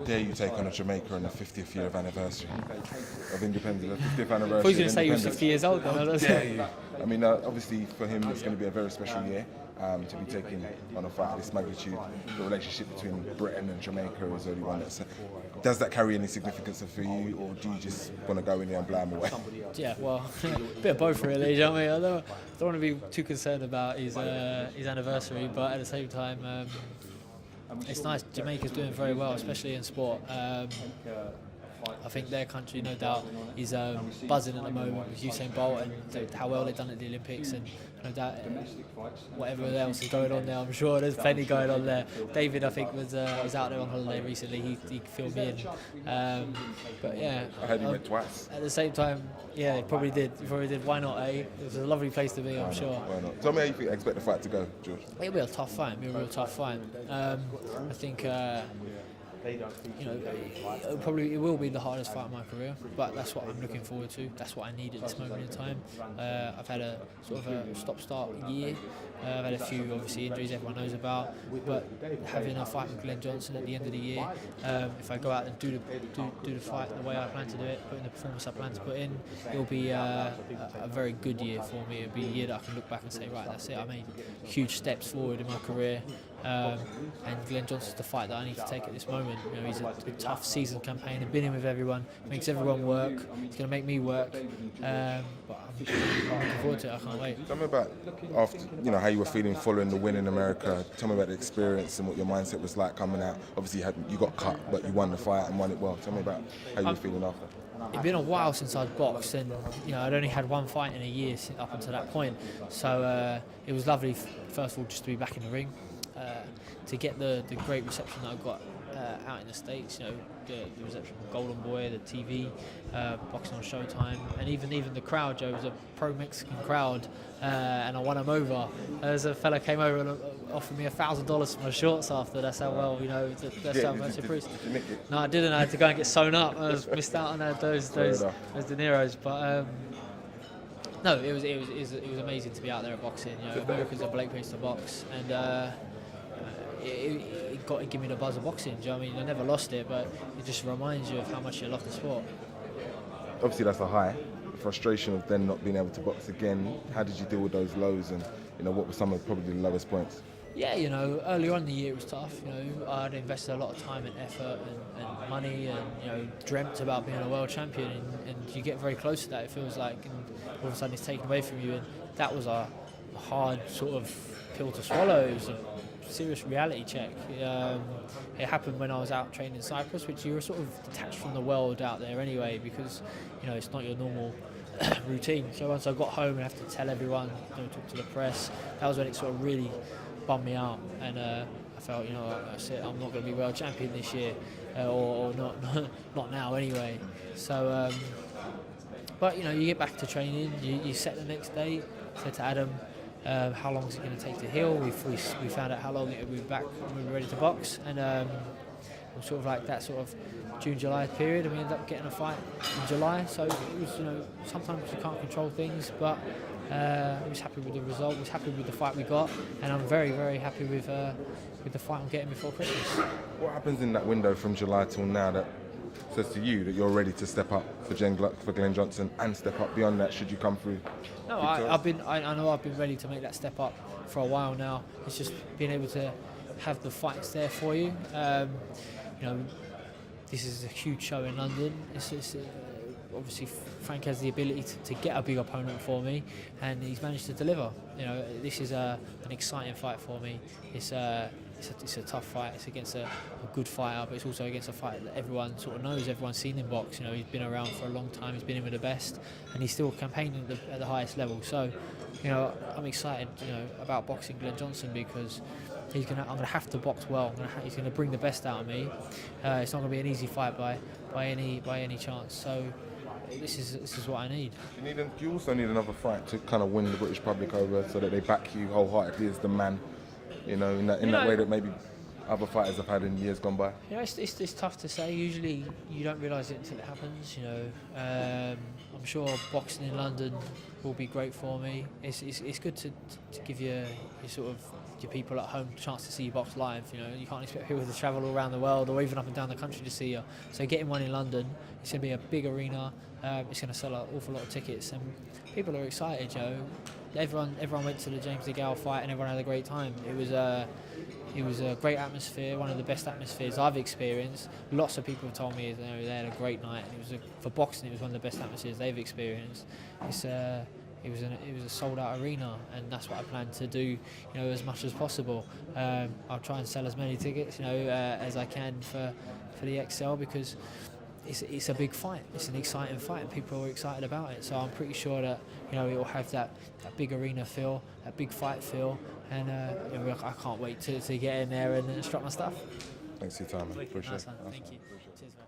dare you take on a Jamaica on the 50th year of anniversary of independence, the 50th anniversary? I thought you were going to say he was 50 years old. Dare you? I mean, obviously for him it's going to be a very special year to be taking on a fight of this magnitude. The relationship between Britain and Jamaica is only one that's... Does that carry any significance for you, or do you just want to go in there and blow him away? Yeah, well, a bit of both really, you know what I mean? I don't want to be too concerned about his anniversary, but at the same time, it's nice. Jamaica's doing very well, especially in sport. I think their country, no doubt, is buzzing at the moment with Usain Bolt and how well they've done at the Olympics, and no doubt whatever else is going on there, I'm sure there's plenty going on there. David, I think, was out there on holiday recently. He filled me in, but yeah. I heard he went twice. At the same time, yeah, he probably did. Why not? It was a lovely place to be, I'm sure. Why not? Tell me how you expect the fight to go, George. It'll be a tough fight. It'll be a real tough fight. I think. It will be the hardest fight of my career, but that's what I'm looking forward to. That's what I need at this moment in time. I've had a sort of a stop-start year. I've had a few, obviously, injuries everyone knows about, but having a fight with Glen Johnson at the end of the year, if I go out and do the fight the way I plan to do it, put in the performance I plan to put in, it'll be a very good year for me. It'll be a year that I can look back and say, right, that's it. I made huge steps forward in my career. And Glen Johnson's the fight that I need to take at this moment. You know, he's a tough season campaign. He's been in with everyone, makes everyone work. He's going to make me work. But I'm looking forward to it. I can't wait. Tell me about after, how you were feeling following the win in America. Tell me about the experience and what your mindset was like coming out. Obviously, you got cut, but you won the fight and won it well. Tell me about how you were feeling after. It's been a while since I'd boxed, and I'd only had one fight in a year up until that point. So it was lovely, first of all, just to be back in the ring. To get the great reception that I got out in the States, the reception from Golden Boy, the TV, boxing on Showtime, and even the crowd, Joe, was a pro-Mexican crowd, and I won them over. As a fella came over and offered me $1,000 for my shorts after. That's how well, that's how much improved. No, I didn't. I had to go and get sewn up. I missed out on those dineros, but. No, it was amazing to be out there at boxing. America's a great place to box, and it gave me the buzz of boxing. Do you know what I mean? I never lost it, but it just reminds you of how much you love the sport. Obviously, that's a high. The frustration of then not being able to box again. How did you deal with those lows, and what were some of probably the lowest points? Yeah, earlier on in the year it was tough. I'd invested a lot of time and effort and money, and dreamt about being a world champion, and you get very close to that. It feels like, and all of a sudden it's taken away from you, and that was a hard sort of pill to swallow. It was a serious reality check. It happened when I was out training in Cyprus, which you were sort of detached from the world out there anyway, because it's not your normal routine. So once I got home and have to tell everyone, talk to the press, that was when it sort of really bummed me out, and I felt, that's it, I'm not going to be world champion this year, or not now anyway. So, but you get back to training, you set the next day. Said to Adam, how long is it going to take to heal? We found out how long it would be back when we were ready to box, and sort of like that sort of June, July period, and we ended up getting a fight in July. So it was, sometimes you can't control things, but I was happy with the result. I was happy with the fight we got, and I'm very, very happy with the fight I'm getting before Christmas. What happens in that window from July till now that says to you that you're ready to step up for Glen Johnson and step up beyond that should you come through? No, I know I've been ready to make that step up for a while now. It's just being able to have the fights there for you. This is a huge show in London. It's obviously Frank has the ability to get a big opponent for me, and he's managed to deliver. This is an exciting fight for me. It's a tough fight. It's against a good fighter, but it's also against a fighter that everyone sort of knows, everyone's seen him box. He's been around for a long time, he's been in with the best, and he's still campaigning at the highest level. So, I'm excited, about boxing Glen Johnson, because I'm going to have to box well. He's going to bring the best out of me. It's not going to be an easy fight by any chance. So, this is what I need. Do you also need another fight to kind of win the British public over, so that they back you wholeheartedly as the man? In that way that maybe other fighters have had in years gone by. It's tough to say. Usually you don't realise it until it happens. I'm sure boxing in London will be great for me. It's good to give your sort of your people at home a chance to see you box live. You know, you can't expect people to travel all around the world or even up and down the country to see you. So getting one in London, it's going to be a big arena. It's going to sell an awful lot of tickets, and people are excited. You know, everyone went to the James DeGale fight and everyone had a great time. It was a great atmosphere, one of the best atmospheres I've experienced. Lots of people have told me they had a great night. For boxing, it was one of the best atmospheres they've experienced. It was a sold-out arena, and that's what I plan to do. You know, as much as possible. I'll try and sell as many tickets, you know, as I can for the XL, because it's a big fight. It's an exciting fight, and people are excited about it. So I'm pretty sure that, you know, it will have that big arena feel, that big fight feel, and you know, I can't wait to get in there and strut my stuff. Thanks for your time, man. Appreciate it. Thank you. Cheers, man.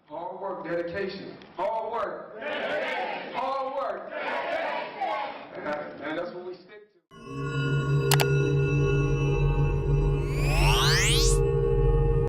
Hard work, dedication, hard work.